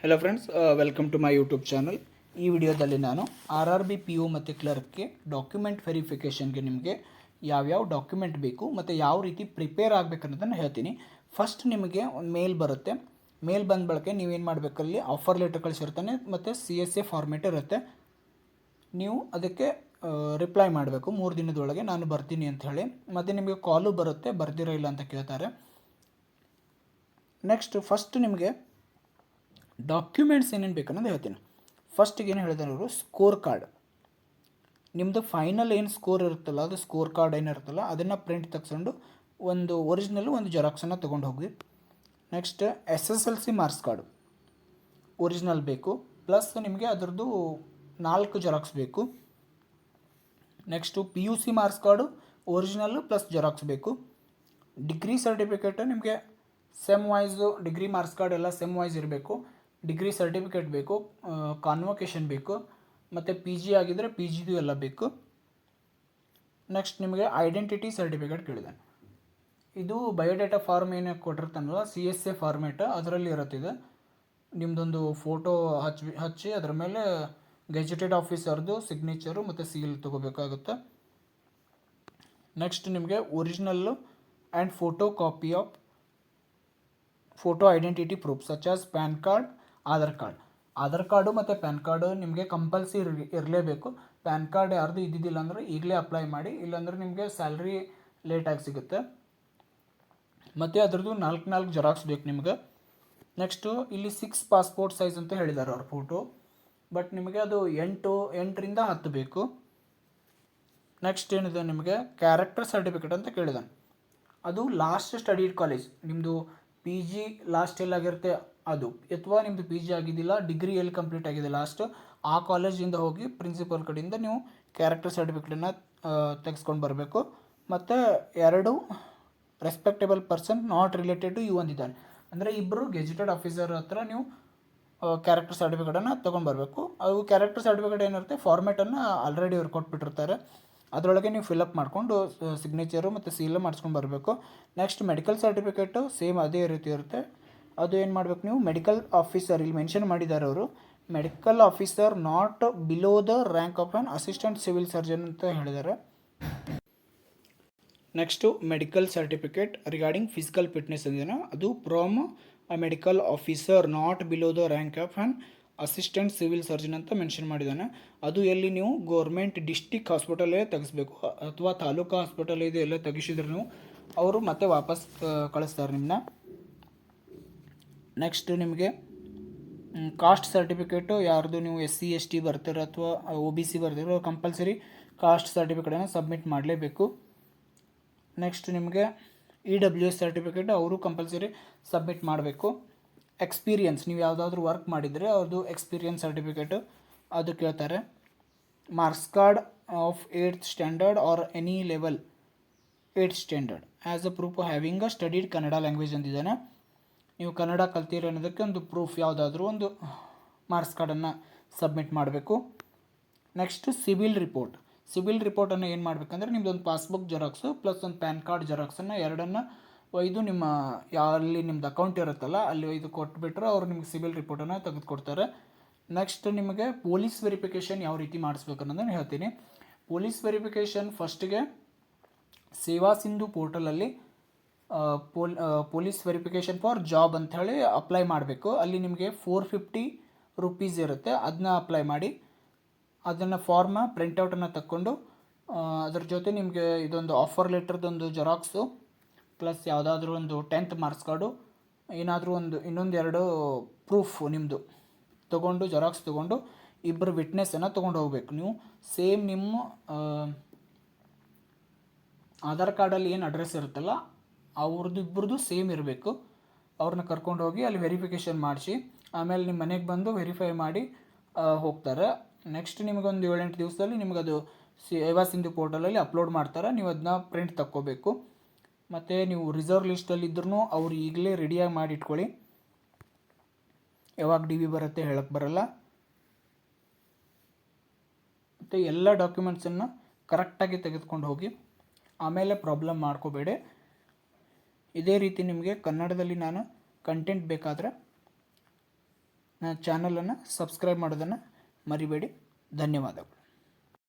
Hello friends, welcome to my YouTube channel. ಈ ವಿಡಿಯೋದಲ್ಲಿ ನಾನು RRB PO ಮತ್ತು ಕ್ಲರ್ಕ್ಗೆ ಡಾಕ್ಯುಮೆಂಟ್ ವೆರಿಫಿಕೇಷನ್ಗೆ ನಿಮಗೆ ಯಾವ್ಯಾವ ಡಾಕ್ಯುಮೆಂಟ್ ಬೇಕು ಮತ್ತು ಯಾವ ರೀತಿ ಪ್ರಿಪೇರ್ ಆಗಬೇಕನ್ನೋದನ್ನು ಹೇಳ್ತೀನಿ. ಫಸ್ಟ್ ನಿಮಗೆ ಒಂದು ಮೇಲ್ ಬರುತ್ತೆ. ಮೇಲ್ ಬಂದ ಬಳಕೆ ನೀವೇನು ಮಾಡಬೇಕಲ್ಲಿ ಆಫರ್ ಲೆಟರ್ ಕಳಿಸಿರ್ತಾನೆ ಮತ್ತು CSA ಫಾರ್ಮೇಟ್ ಇರುತ್ತೆ. ನೀವು ಅದಕ್ಕೆ ರಿಪ್ಲೈ ಮಾಡಬೇಕು 3 ದಿನದೊಳಗೆ ನಾನು ಬರ್ತೀನಿ ಅಂತ ಹೇಳಿ. ಮತ್ತು ನಿಮಗೆ ಕಾಲು ಬರುತ್ತೆ, ಬರ್ದಿರೋ ಇಲ್ಲ ಅಂತ ಕೇಳ್ತಾರೆ. ನೆಕ್ಸ್ಟ್ ಫಸ್ಟ್ ನಿಮಗೆ ಡಾಕ್ಯುಮೆಂಟ್ಸ್ ಏನೇನು ಬೇಕನ್ನೋದು ಹೇಳ್ತೀನಿ. ಫಸ್ಟಿಗೆ ಏನು ಹೇಳಿದಾರೆ ಅವರು, ಸ್ಕೋರ್ ಕಾರ್ಡ್. ನಿಮ್ಮದು ಫೈನಲ್ ಏನು ಸ್ಕೋರ್ ಇರುತ್ತಲ್ಲ, ಅದು ಸ್ಕೋರ್ ಕಾರ್ಡ್ ಏನಿರುತ್ತಲ್ಲ ಅದನ್ನು ಪ್ರಿಂಟ್ ತೆಗೆಸ್ಕೊಂಡು ಒಂದು ಒರಿಜಿನಲ್ಲು ಒಂದು ಜೆರಾಕ್ಸನ್ನು ತೊಗೊಂಡು ಹೋಗಿ. Next SSLC marks card original ಬೇಕು, ಪ್ಲಸ್ ನಿಮಗೆ ಅದರದ್ದು 4 ಜೆರಾಕ್ಸ್ ಬೇಕು. Next PUC marks card original plus xerox ಬೇಕು. ಡಿಗ್ರಿ ಸರ್ಟಿಫಿಕೇಟು ನಿಮಗೆ sem wise degree marks card ಎಲ್ಲ ಸೆಮ್ ವೈಸ್ ಇರಬೇಕು. ಡಿಗ್ರಿ ಸರ್ಟಿಫಿಕೇಟ್ ಬೇಕು, ಕಾನ್ವೊಕೇಶನ್ ಬೇಕು, ಮತ್ತು PG ಆಗಿದ್ದರೆ PGದು ಎಲ್ಲ ಬೇಕು. ನೆಕ್ಸ್ಟ್ ನಿಮಗೆ ಐಡೆಂಟಿಟಿ ಸರ್ಟಿಫಿಕೇಟ್ ಕೇಳಿದೆ. ಇದು ಬಯೋಡೇಟಾ ಫಾರ್ಮ್ ಏನು ಕೊಟ್ಟಿರ್ತಾನಲ್ಲ CSA ಫಾರ್ಮೇಟ್, ಅದರಲ್ಲಿ ಇರುತ್ತಿದೆ. ನಿಮ್ಮದೊಂದು ಫೋಟೋ ಹಚ್ಚಿ ಅದರ ಮೇಲೆ ಗೆಜೆಟೆಡ್ ಆಫೀಸರ್ದು ಸಿಗ್ನೇಚರು ಮತ್ತು ಸೀಲ್ ತೊಗೋಬೇಕಾಗುತ್ತೆ. ನೆಕ್ಸ್ಟ್ ನಿಮಗೆ original and photocopy of photo identity proof such as PAN card, Aadhaar card ಮತ್ತು ಪ್ಯಾನ್ ಕಾರ್ಡು ನಿಮಗೆ ಕಂಪಲ್ಸರಿ ಇರಲೇಬೇಕು. ಪ್ಯಾನ್ ಕಾರ್ಡ್ ಯಾರ್ದು ಇದ್ದಿದ್ದಿಲ್ಲ ಅಂದರೆ ಈಗಲೇ ಅಪ್ಲೈ ಮಾಡಿ, ಇಲ್ಲಾಂದರೆ ನಿಮಗೆ ಸ್ಯಾಲ್ರಿ ಲೇಟಾಗಿ ಸಿಗುತ್ತೆ. ಮತ್ತು ಅದರದ್ದು 4 ಜೆರಾಕ್ಸ್ ಬೇಕು ನಿಮಗೆ. ನೆಕ್ಸ್ಟು ಇಲ್ಲಿ 6 ಪಾಸ್ಪೋರ್ಟ್ ಸೈಜ್ ಅಂತ ಹೇಳಿದ್ದಾರೆ ಅವ್ರ ಫೋಟೋ, ಬಟ್ ನಿಮಗೆ ಅದು 8ರಿಂದ 10 ಬೇಕು. ನೆಕ್ಸ್ಟ್ ಏನಿದೆ ನಿಮಗೆ ಕ್ಯಾರೆಕ್ಟರ್ ಸರ್ಟಿಫಿಕೇಟ್ ಅಂತ ಕೇಳಿದಾನೆ. ಅದು ಲಾಸ್ಟ್ ಸ್ಟಡೀಡ್ ಕಾಲೇಜ್, ನಿಮ್ಮದು PG ಲಾಸ್ಟ್ ಎಲ್ಲಾಗಿರುತ್ತೆ ಅದು, ಅಥವಾ ನಿಮ್ಮದು PG ಆಗಿದ್ದಿಲ್ಲ, ಡಿಗ್ರಿ ಎಲ್ಲಿ ಕಂಪ್ಲೀಟ್ ಆಗಿದೆ ಲಾಸ್ಟ್ ಆ ಕಾಲೇಜಿಂದ ಹೋಗಿ ಪ್ರಿನ್ಸಿಪಲ್ ಕಡೆಯಿಂದ ನೀವು ಕ್ಯಾರೆಕ್ಟರ್ ಸರ್ಟಿಫಿಕೇಟನ್ನು ತೆಗೆಸ್ಕೊಂಡು ಬರಬೇಕು. ಮತ್ತು 2 respectable person not related to you ಅಂದಿದ್ದಾನೆ. ಅಂದರೆ ಇಬ್ಬರು ಗೆಜೆಟೆಡ್ ಆಫೀಸರ್ ಹತ್ರ ನೀವು ಕ್ಯಾರೆಕ್ಟರ್ ಸರ್ಟಿಫಿಕೇಟನ್ನು ತೊಗೊಂಡು ಬರಬೇಕು. ಅದು ಕ್ಯಾರೆಕ್ಟರ್ ಸರ್ಟಿಫಿಕೇಟ್ ಏನಿರುತ್ತೆ ಫಾರ್ಮೇಟನ್ನು ಆಲ್ರೆಡಿ ಅವ್ರು ಕೊಟ್ಬಿಟ್ಟಿರ್ತಾರೆ, ಅದರೊಳಗೆ ನೀವು ಫಿಲಪ್ ಮಾಡಿಕೊಂಡು ಸಿಗ್ನೇಚರು ಮತ್ತು ಸೀಲ್ ಮಾಡಿಸ್ಕೊಂಡು ಬರಬೇಕು. ನೆಕ್ಸ್ಟ್ ಮೆಡಿಕಲ್ ಸರ್ಟಿಫಿಕೇಟು ಸೇಮ್ ಅದೇ ರೀತಿ ಇರುತ್ತೆ. ಅದು ಏನು ಮಾಡಬೇಕು ನೀವು ಮೆಡಿಕಲ್ ಆಫೀಸರ್, ಇಲ್ಲಿ ಮೆನ್ಷನ್ ಮಾಡಿದ್ದಾರೆ ಅವರು, medical officer not below the rank of on assistant civil surgeon ಅಂತ ಹೇಳಿದ್ದಾರೆ. Next medical certificate regarding physical fitness ಅಂದಿನ, ಅದು from a medical officer not below the rank of on assistant civil surgeon ಅಂತ mention ಮಾಡಿದ್ದಾನೆ. ಅದು ಎಲ್ಲಿ ನೀವು government district ಹಾಸ್ಪಿಟಲೇ ತೆಗೆಸ್ಬೇಕು, ಅಥವಾ ತಾಲೂಕು ಹಾಸ್ಪಿಟಲ್ ಇದೆ ಎಲ್ಲ ತೆಗಿಸಿದ್ರೆ ನೀವು ಅವರು ಮತ್ತೆ ವಾಪಸ್ ಕಳಿಸ್ತಾರೆ ನಿಮ್ಮನ್ನ. ನೆಕ್ಸ್ಟ್ ನಿಮಗೆ ಕಾಸ್ಟ್ ಸರ್ಟಿಫಿಕೇಟು ಯಾರ್ದು ನೀವು SC ST ಬರ್ತೀರೋ ಅಥವಾ OBC ಬರ್ತೀರೋ ಕಂಪಲ್ಸರಿ ಕಾಸ್ಟ್ ಸರ್ಟಿಫಿಕೇಟನ್ನು ಸಬ್ಮಿಟ್ ಮಾಡಲೇಬೇಕು. ನೆಕ್ಸ್ಟ್ ನಿಮಗೆ EWS ಸರ್ಟಿಫಿಕೇಟ್ ಅವರು ಕಂಪಲ್ಸರಿ ಸಬ್ಮಿಟ್ ಮಾಡಬೇಕು. ಎಕ್ಸ್ಪೀರಿಯನ್ಸ್, ನೀವು ಯಾವುದಾದ್ರೂ ವರ್ಕ್ ಮಾಡಿದರೆ ಅವ್ರದ್ದು ಎಕ್ಸ್ಪೀರಿಯನ್ಸ್ ಸರ್ಟಿಫಿಕೇಟು ಅದು ಕೇಳ್ತಾರೆ. Marks card of 8th standard or any level 8th standard as a proof having a studied Kannada language ಅಂದಿದ್ದಾನೆ. ನೀವು ಕನ್ನಡ ಕಲ್ತಿರೋ ಅನ್ನೋದಕ್ಕೆ ಒಂದು ಪ್ರೂಫ್ ಯಾವುದಾದ್ರೂ ಒಂದು ಮಾರ್ಕ್ಸ್ ಕಾರ್ಡನ್ನು ಸಬ್ಮಿಟ್ ಮಾಡಬೇಕು. ನೆಕ್ಸ್ಟು ಸಿವಿಲ್ ರಿಪೋರ್ಟನ್ನು ಏನು ಮಾಡಬೇಕಂದ್ರೆ ನಿಮ್ಮದೊಂದು ಪಾಸ್ಬುಕ್ ಜೆರಾಕ್ಸು ಪ್ಲಸ್ ಒಂದು ಪ್ಯಾನ್ ಕಾರ್ಡ್ ಜೆರಾಕ್ಸನ್ನು ಎರಡನ್ನು ಒಯ್ದು ನಿಮ್ಮ ಅಲ್ಲಿ ನಿಮ್ಮದು ಅಕೌಂಟ್ ಇರುತ್ತಲ್ಲ ಅಲ್ಲಿ ಒಯ್ದು ಕೊಟ್ಬಿಟ್ರೆ ಅವ್ರು ನಿಮ್ಗೆ ಸಿವಿಲ್ ರಿಪೋರ್ಟನ್ನು ತೆಗೆದುಕೊಡ್ತಾರೆ. ನೆಕ್ಸ್ಟ್ ನಿಮಗೆ ಪೊಲೀಸ್ ವೆರಿಫಿಕೇಷನ್ ಯಾವ ರೀತಿ ಮಾಡಿಸ್ಬೇಕು ಅನ್ನೋದನ್ನು ಹೇಳ್ತೀನಿ. ಪೊಲೀಸ್ ವೆರಿಫಿಕೇಷನ್ ಫಸ್ಟಿಗೆ ಸೇವಾ ಸಿಂಧು ಪೋರ್ಟಲಲ್ಲಿ ಪೊಲೀಸ್ ವೆರಿಫಿಕೇಷನ್ ಫಾರ್ ಜಾಬ್ ಅಂಥೇಳಿ ಅಪ್ಲೈ ಮಾಡಬೇಕು. ಅಲ್ಲಿ ನಿಮಗೆ 450 ರೂಪೀಸ್ ಇರುತ್ತೆ, ಅದನ್ನ ಅಪ್ಲೈ ಮಾಡಿ. ಅದನ್ನು ಫಾರ್ಮ ಪ್ರಿಂಟೌಟನ್ನು ತಕ್ಕೊಂಡು ಅದ್ರ ಜೊತೆ ನಿಮಗೆ ಇದೊಂದು ಆಫರ್ ಲೆಟರ್ದೊಂದು ಜೆರಾಕ್ಸು ಪ್ಲಸ್ ಯಾವುದಾದ್ರೂ ಒಂದು 10th ಮಾರ್ಕ್ಸ್ ಕಾರ್ಡು, ಏನಾದರೂ ಇನ್ನೊಂದು 2 ಪ್ರೂಫ್ ನಿಮ್ಮದು ತೊಗೊಂಡು ಜೆರಾಕ್ಸ್ ತೊಗೊಂಡು ಇಬ್ಬರು ವಿಟ್ನೆಸ್ಸನ್ನು ತೊಗೊಂಡು ಹೋಗ್ಬೇಕು. ನೀವು ಸೇಮ್ ನಿಮ್ಮ ಆಧಾರ್ ಕಾರ್ಡಲ್ಲಿ ಏನು ಅಡ್ರೆಸ್ ಇರುತ್ತಲ್ಲ ಅವ್ರದ್ದು ಇಬ್ಬರದು ಸೇಮ್ ಇರಬೇಕು. ಅವ್ರನ್ನ ಕರ್ಕೊಂಡು ಹೋಗಿ ಅಲ್ಲಿ ವೆರಿಫಿಕೇಷನ್ ಮಾಡಿಸಿ ಆಮೇಲೆ ನಿಮ್ಮ ಮನೆಗೆ ಬಂದು ವೆರಿಫೈ ಮಾಡಿ ಹೋಗ್ತಾರೆ. ನೆಕ್ಸ್ಟ್ ನಿಮಗೊಂದು 7-8 ದಿವಸದಲ್ಲಿ ನಿಮಗದು ಸೇವಾ ಸಿಂಧು ಪೋರ್ಟಲಲ್ಲಿ ಅಪ್ಲೋಡ್ ಮಾಡ್ತಾರೆ. ನೀವು ಅದನ್ನ ಪ್ರಿಂಟ್ ತಕ್ಕೋಬೇಕು. ಮತ್ತು ನೀವು ರಿಸರ್ವ್ ಲಿಸ್ಟಲ್ಲಿ ಇದ್ರೂ ಅವ್ರು ಈಗಲೇ ರೆಡಿಯಾಗಿ ಮಾಡಿ ಇಟ್ಕೊಳ್ಳಿ, ಯಾವಾಗ DV ಬರುತ್ತೆ ಹೇಳಕ್ಕೆ ಬರಲ್ಲ. ಮತ್ತು ಎಲ್ಲ ಡಾಕ್ಯುಮೆಂಟ್ಸನ್ನು ಕರೆಕ್ಟಾಗಿ ತೆಗೆದುಕೊಂಡು ಹೋಗಿ, ಆಮೇಲೆ ಪ್ರಾಬ್ಲಮ್ ಮಾಡ್ಕೋಬೇಡಿ. ಇದೇ ರೀತಿ ನಿಮಗೆ ಕನ್ನಡದಲ್ಲಿ ನಾನು ಕಂಟೆಂಟ್ ಬೇಕಾದರೆ ನನ್ನ ಚಾನಲನ್ನು ಸಬ್ಸ್ಕ್ರೈಬ್ ಮಾಡೋದನ್ನು ಮರಿಬೇಡಿ. ಧನ್ಯವಾದಗಳು.